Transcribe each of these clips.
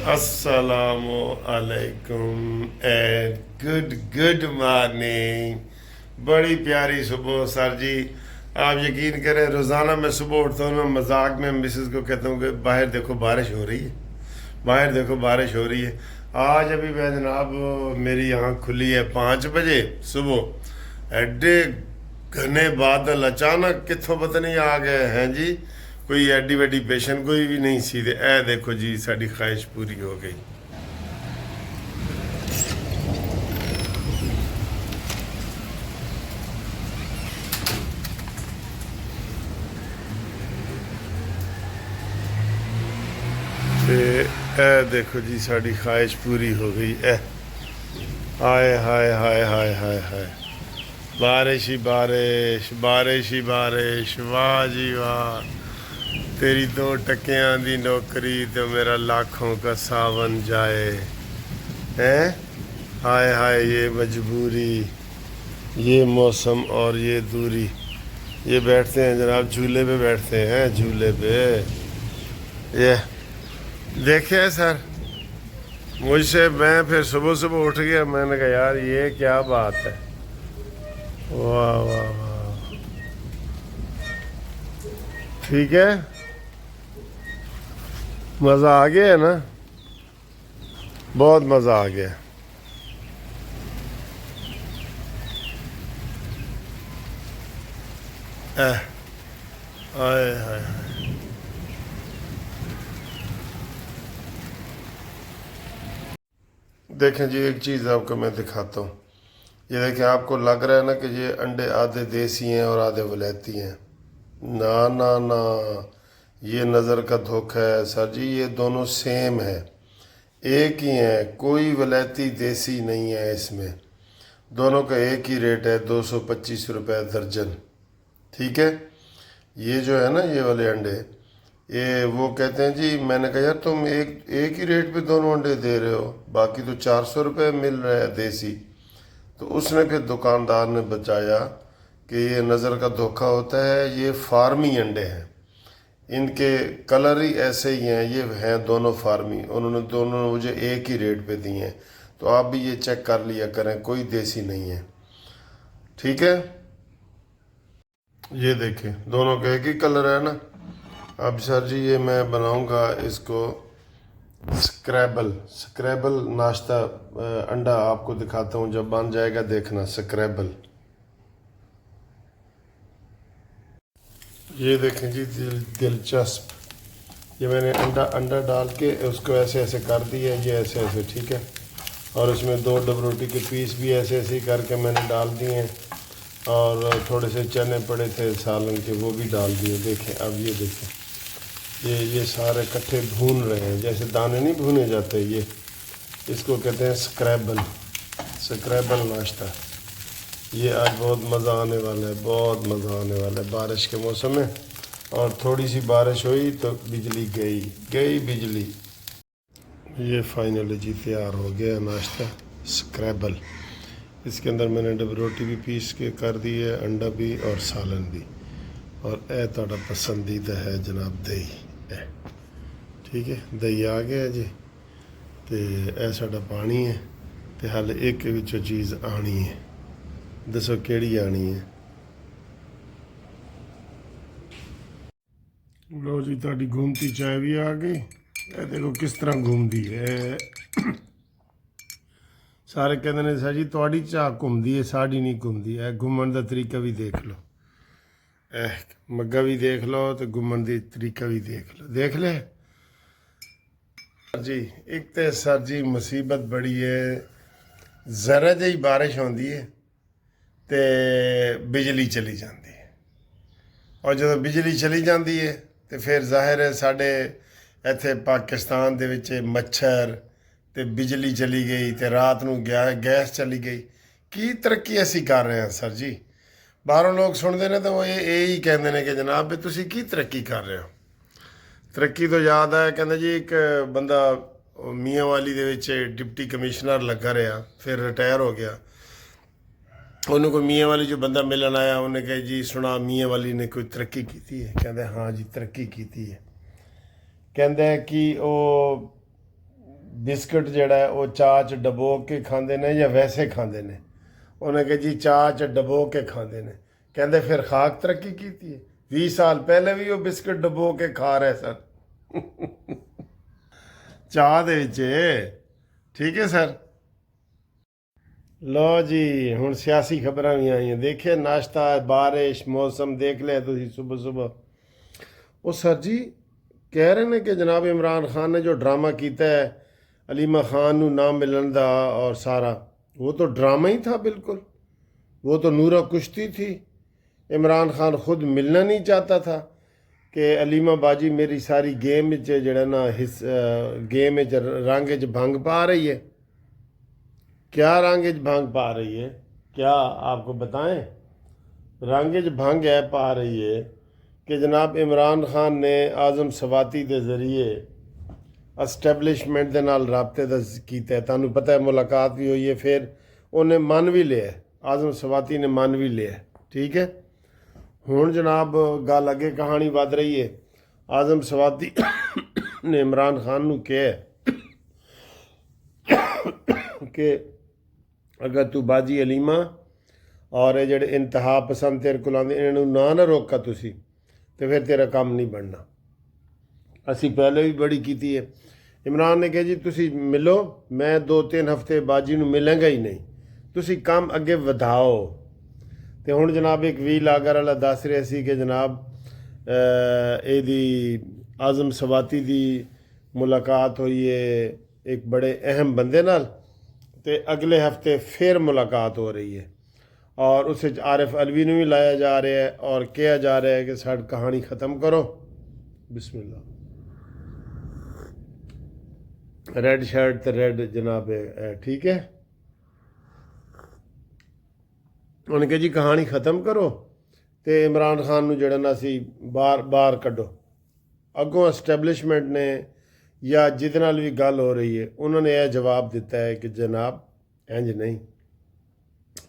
अस्सलामु अलैकुम and good morning. बड़ी प्यारी सुबह सर जी। आप यकीन करें रोज़ाना मैं सुबह उठता हूँ, मैं मजाक में मिसेस को कहता हूँ कि बाहर देखो बारिश हो रही है, बाहर देखो बारिश हो रही है। आज अभी मैं जनाब मेरी आँख खुली है 5 बजे सुबह। एडे घने बादल अचानक कितों पता नहीं आ गए हैं जी। कोई एडी वड्डी पेशन कोई भी नहीं सी। ए देखो जी साड़ी ख्वाहिश पूरी हो गई। ते ए देखो जी साड़ी ख्वाहिश पूरी हो गई। ए हाय हाय हाय हाय हाय हाय, बारिश ही बारिश, बारिश ही बारिश, वाह जी वाह। तेरी 2 टकियां दी नौकरी तो मेरा लाखों का सावन जाए। हैं हाय हाय, ये मजबूरी, ये मौसम और ये दूरी। ये बैठते हैं जनाब झूले पे, बैठते हैं झूले पे। ये देखे सर, मुझसे मैं फिर सुबह सुबह उठ गया। मैंने कहा यार ये क्या बात है, वाह वाह वाह। ठीक है, मज़ा आ गया है ना, बहुत मज़ा आ गया। आए हाय हाय। देखें जी एक चीज़ आपको मैं दिखाता हूँ। ये देखें, आपको लग रहा है ना कि ये अंडे आधे देसी हैं और आधे वलैती हैं। ना ना ना, ये नज़र का धोखा है सर जी। ये दोनों सेम है, एक ही है, कोई वलैती देसी नहीं है इसमें। दोनों का एक ही रेट है, 225 रुपये दर्जन। ठीक है, ये जो है ना ये वाले अंडे, ये वो कहते हैं जी। मैंने कहा यार तुम एक एक ही रेट पे दोनों अंडे दे रहे हो, बाकी तो 400 रुपये मिल रहे हैं देसी। तो उसने फिर दुकानदार ने बचाया कि ये नज़र का धोखा होता है, ये फार्मी अंडे हैं, इनके कलर ही ऐसे ही हैं, ये हैं दोनों फार्मी। उन्होंने दोनों मुझे एक ही रेट पे दिए हैं, तो आप भी ये चेक कर लिया करें, कोई देसी नहीं है। ठीक है, ये देखें दोनों का एक ही कलर है ना। अब सर जी ये मैं बनाऊंगा इसको स्क्रैबल। स्क्रैबल नाश्ता अंडा आपको दिखाता हूँ, जब बन जाएगा देखना स्क्रैबल। ये देखें जी दिलचस्प। ये मैंने अंडा अंडा डाल के उसको ऐसे ऐसे कर दिया, ये ऐसे ऐसे, ठीक है। और इसमें 2 डबरोटी के पीस भी ऐसे ऐसे करके मैंने डाल दिए हैं। और थोड़े से चने पड़े थे सालन के, वो भी डाल दिए। देखें अब ये देखें, ये सारे इकट्ठे भून रहे हैं, जैसे दाने नहीं भूने जाते। ये इसको कहते हैं स्क्रैबल, स्क्रैबल नाश्ता। ये आज बहुत मज़ा आने वाला है, बहुत मज़ा आने वाला है बारिश के मौसम में। और थोड़ी सी बारिश हुई तो बिजली गई, गई बिजली। ये फाइनली जी तैयार हो गया नाश्ता स्क्रैबल। इसके अंदर मैंने डब रोटी भी पीस के कर दी है, अंडा भी और सालन भी। और ए ਤੁਹਾਡਾ पसंदीदा है जनाब दही। ए ठीक है, दही आ गया जी। तो यह साडा पानी है, तो हाले एक विचों चीज़ आनी है। दसो केड़ी आनी है। लो जी ਤੁਹਾਡੀ घूमती चाय भी आ गई। ये देखो किस तरह घूमती है। सारे कहते हैं सर जी ਤੁਹਾਡੀ चाह घूमती है, साड़ी नहीं घूमती है। घूमन का तरीका भी देख लो, मग्गा भी देख लो, तो घूमन का तरीका भी देख लो। देख ले जी, एक तो सर जी मुसीबत बड़ी है, जरा जी बारिश होती है तो बिजली चली जाती है। और जो बिजली चली जाती है तो फिर जाहिर है साढ़े इत्थे पाकिस्तान दे विच मच्छर, तो बिजली चली गई, तो रात को गैस चली गई। की तरक्की असी कर रहे हैं सर जी। बाहरों लोग सुनते हैं तो वो यही कहते हैं कि जनाब भी तुसी की तरक्की कर रहे हो। तरक्की तो याद है, कहते जी एक बंदा मियाँ वाली दे विच डिप्टी कमिश्नर लगा रहा, फिर रिटायर हो गया। उन्होंने कोई मियाँ वाली जो बंदा मिलन आया, उन्हें कहा जी सुना मियाँ वाली ने कोई तरक्की की है। कहते हाँ जी तरक्की की है। कहते कि वो ਬਿਸਕਟ ਜਿਹੜਾ ਹੈ ਉਹ ਚਾਹ 'ਚ ਡਬੋ ਕੇ ਖਾਂਦੇ ਨੇ ਜਾਂ ਵੈਸੇ ਖਾਂਦੇ ਨੇ। ਉਹਨੇ ਕਿਹਾ ਜੀ ਚਾਹ 'ਚ ਡਬੋ ਕੇ ਖਾਂਦੇ ਨੇ। ਕਹਿੰਦੇ ਫਿਰ ਖਾਕ ਤਰੱਕੀ ਕੀਤੀ ਹੈ। 20 ਸਾਲ ਪਹਿਲੇ ਵੀ ਉਹ ਬਿਸਕਟ ਡਬੋ ਕੇ ਖਾ ਰਹੇ ਸਨ ਚਾਹ ਦੇ ਵਿੱਚ। ਠੀਕ ਹੈ ਸਰ। ਲਓ ਜੀ ਹੁਣ ਸਿਆਸੀ ਖਬਰਾਂ ਵੀ ਆਈਆਂ। ਦੇਖਿਆ ਨਾਸ਼ਤਾ, ਬਾਰਿਸ਼, ਮੌਸਮ ਦੇਖ ਲਿਆ ਤੁਸੀਂ ਸੁਬह ਸੁਬह। ਉਹ ਸਰ ਜੀ ਕਹਿ ਰਹੇ ਨੇ ਕਿ ਜਨਾਬ इमरान खान ने जो ड्रामा किया है अलीमा खान ਨੂੰ ਨਾ ਮਿਲਣ ਦਾ और सारा वो तो ड्रामा ही था बिल्कुल। वो तो नूरा कुश्ती थी। इमरान खान खुद मिलना नहीं चाहता था कि अलीमा बाजी मेरी सारी गेम जड़ा ना गेम रंग च भंग पा रही है। क्या रंग च भंग पा रही है, क्या आपको बताएं? रंग च भंग है पा रही है कि जनाब इमरान खान ने आज़म सवाती के जरिए एस्टैबलिशमेंट के नाल राबते दा कीता। तुहानूं पता है मुलाकात भी हुई है, फिर उन्हें मन भी लिया, आज़म सवाती ने मन भी लिया। ठीक है। हुण जनाब गल अगे कहानी वध रही है। आज़म सवाती ने इमरान खान नूं कहा कि अगर तू बाजी अलीमा और ये जेडे इंतहा पसंद तेरे को आंदे इन्हां नूं ना रोका तुसी तो फिर तेरा काम नहीं बनना। असी पहले भी बड़ी की है। इमरान ने कहा जी तुसी मिलो, मैं 2-3 हफ्ते बाजी नूं मिलांगा ही नहीं, तुसी काम अगे वधाओ। तो हुण जनाब एक वी लागर वाला दस रहा सी कि जनाब एदी आज़म सवाती दी मुलाकात हुई है एक बड़े अहम बंदे नाल, ते अगले हफ्ते फिर मुलाकात हो रही है और उस आरिफ अलवी नूं भी लाया जा रहा है और कहा जा रहा है कि साडी कहानी ख़त्म करो। बिस्मिल्लाह। रेड शर्ट तो रेड जनाब है। ठीक है। उन्होंने कहा जी कहानी ख़त्म करो तो इमरान खान नूं जिहड़ा ना सी बाहर कड्डो। अगों एस्टैबलिशमेंट ने या जिहदे नाल भी गल हो रही है उन्होंने यह जवाब दिता है कि जनाब इंज नहीं,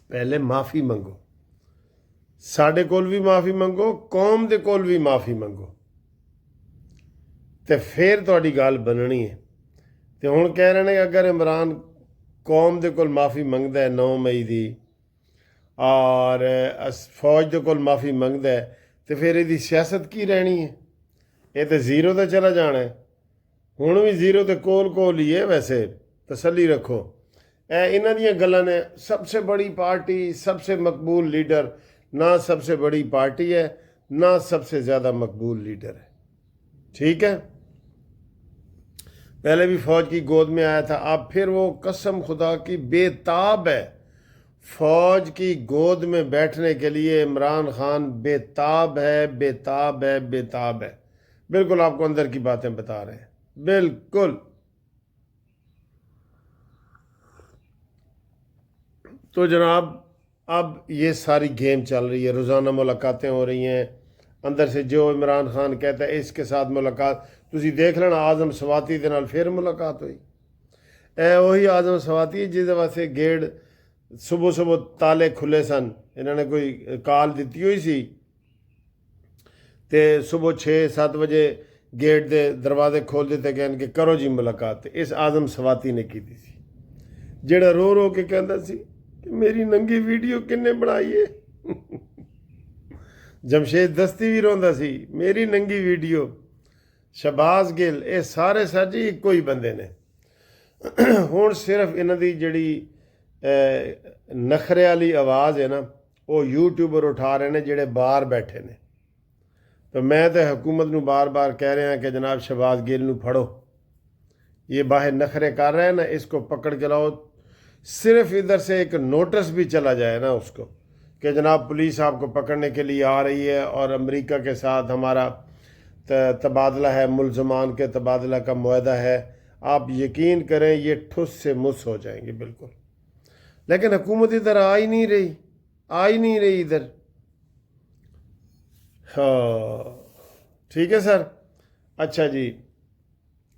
पहले माफ़ी मंगो, साडे कोल भी माफ़ी मंगो, कौम दे कोल भी माफ़ी मंगो, तो फिर तुहाडी गल बननी है। तो हुण कह रहे हैं अगर इमरान कौम दे कोल माफ़ी मंगदा है 9 मई दी और फौज दे कोल माफ़ी मंगदा है तो फिर इसदी सियासत की रहनी है? ये तो जीरो ते चला जाना है। हुण भी जीरो ते कोल ही है। वैसे तसल्ली रखो, इन्हां दियां गल्लां ने सबसे बड़ी पार्टी, सबसे मकबूल लीडर, ना सबसे बड़ी पार्टी है ना सबसे ज़्यादा मकबूल लीडर है। ठीक है। पहले भी फौज की गोद में आया था, अब फिर वो कसम खुदा की बेताब है। फौज की गोद में बैठने के लिए इमरान खान बेताब है, बेताब है, बेताब है। बिल्कुल आपको अंदर की बातें बता रहे हैं, बिल्कुल। तो जनाब अब ये सारी गेम चल रही है, रोज़ाना मुलाकातें हो रही हैं। अंदर से जो इमरान खान कहता है इसके साथ मुलाकात, तुसी देख लेना आज़म सवाती दे नाल फिर मुलाकात हुई। वही आज़म सवाती जिस वास्ते गेट सुबह सुबह ताले खुले सन, इन्होंने कोई कॉल दी हुई सी तो सुबह 6-7 बजे गेट दे दरवाजे खोल दिते गए कि करो जी मुलाकात। इस आज़म सवाती ने की सी, जेड़ा रो रो के कहता सी कि मेरी नंगी वीडियो किन्ने बनाई है जमशेद दस्ती भी रोंदा सी मेरी नंगी वीडियो। शहबाज गिल, ये सारे सर जी इक्को ही बंदे ने। हुण सिर्फ इन्हां दी जिहड़ी नखरे वाली आवाज़ है ना, वो यूट्यूबर उठा रहे हैं जिहड़े बाहर बैठे ने। तो मैं तो हुकूमत नूं बार बार कह रहा कि जनाब शहबाज गिल नूं फड़ो, ये बाहर नखरे कर रहे हैं ना, इसको पकड़ के लाओ। सिर्फ इधर से एक नोटिस भी चला जाए ना उसको कि जनाब पुलिस आपको पकड़ने के लिए आ रही है और अमेरिका के साथ हमारा तबादला है, मुलजमान के तबादला का मुआहदा है, आप यकीन करें ये ठुस से मुस हो जाएंगे बिल्कुल। लेकिन हुकूमत इधर आ ही नहीं रही इधर। हाँ ठीक है सर। अच्छा जी,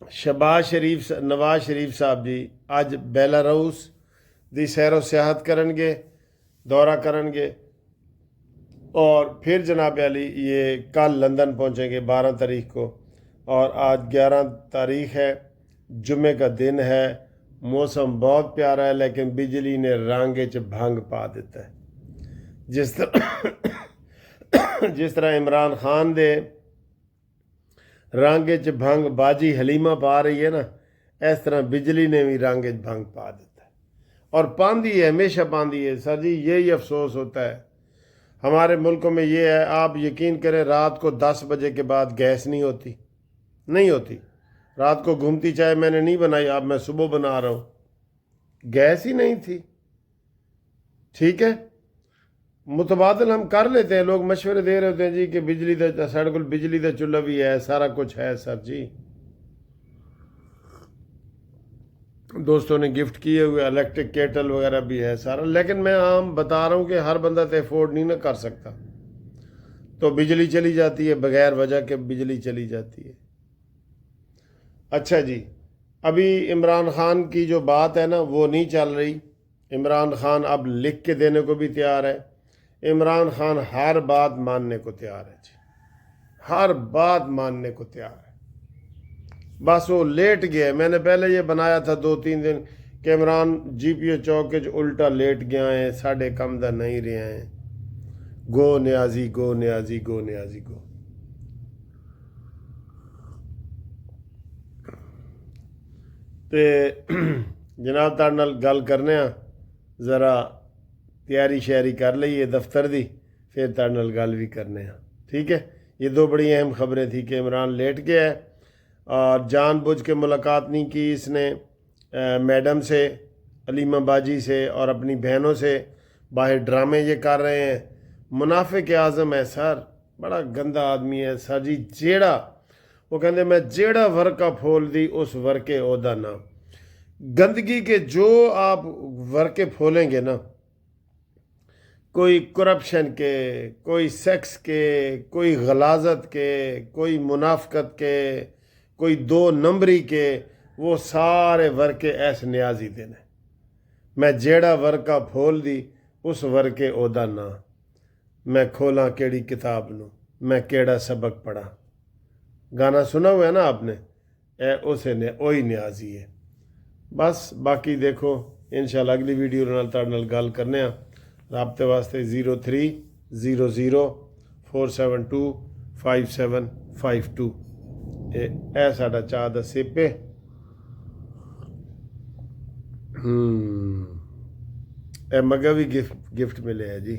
नवाज शरीफ साहब जी अज बेलारूस दी सैरो सियाहत करनगे, दौरा करनगे और फिर जनाब अली ये कल लंदन पहुँचेंगे 12 तारीख को और आज 11 तारीख है। जुमे का दिन है, मौसम बहुत प्यारा है, लेकिन बिजली ने रंग च भंग पा दिता है। जिस तरह इमरान खान दे रंग च भंग बाजी हलीमा पा रही है ना, इस तरह बिजली ने भी रंग च भंग पा दिता है। और पांदी है, हमेशा पांदी है सर जी। यही अफसोस होता है हमारे मुल्कों में। ये है, आप यकीन करें, रात को 10 बजे के बाद गैस नहीं होती, नहीं होती। रात को घूमती चाय मैंने नहीं बनाई, अब मैं सुबह बना रहा हूँ, गैस ही नहीं थी। ठीक है, मुतबादल हम कर लेते हैं, लोग मशवरे दे रहे होते हैं जी कि बिजली का साढ़े को बिजली का चूल्हा भी है, सारा कुछ है सर जी। दोस्तों ने गिफ्ट किए हुए इलेक्ट्रिक केटल वगैरह भी है सारा, लेकिन मैं आम बता रहा हूँ कि हर बंदा तो अफोर्ड नहीं ना कर सकता, तो बिजली चली जाती है, बगैर वजह के बिजली चली जाती है। अच्छा जी, अभी इमरान खान की जो बात है ना वो नहीं चल रही। इमरान खान अब लिख के देने को भी तैयार है। इमरान खान हर बात मानने को तैयार है जी, हर बात मानने को तैयार है। बस वो लेट गया। मैंने पहले ये बनाया था 2-3 दिन कि इमरान GPO चौक के उल्टा लेट गया है, साढ़े कम दा नहीं रहे हैं। गो न्याजी गो न्याजी गो न्याजी गो। ते जनाब ताड़ नाल गल करने ज़रा तैयारी शैयारी कर लईए दफ्तर दी, फिर ताड़ नाल गल भी करने। ठीक है, ये 2 बड़ी अहम खबरें थी कि इमरान लेट गया है और जानबूझ के मुलाकात नहीं की इसने मैडम से, अलीमा बाजी से और अपनी बहनों से। बाहर ड्रामे ये कर रहे हैं। मुनाफिक आज़म है सर, बड़ा गंदा आदमी है सर जी। जेड़ा वो कहते मैं जेड़ा वर्का फोल दी उस वर्के ओदा ना। गंदगी के जो आप वर्के फोलेंगे ना, कोई करप्शन के, कोई सेक्स के, कोई गलाजत के, कोई मुनाफकत के, कोई 2 नंबरी के, वो सारे वर्के ऐस न्याजी देने। मैं जेड़ा वर्का फोल दी उस वर्के ओदा ना। मैं खोला केड़ी किताब नू, मैं केड़ा सबक पढ़ा। गाना सुना हुआ है ना आपने, उसे ने वही न्याजी है। बस बाकी देखो इंशाल्लाह अगली वीडियो नाल ताड़ नाल गल करने। राबते वास्ते 030047255752 ए साडा चाह दा सिप है। ए मगा भी गिफ्ट मिले है जी।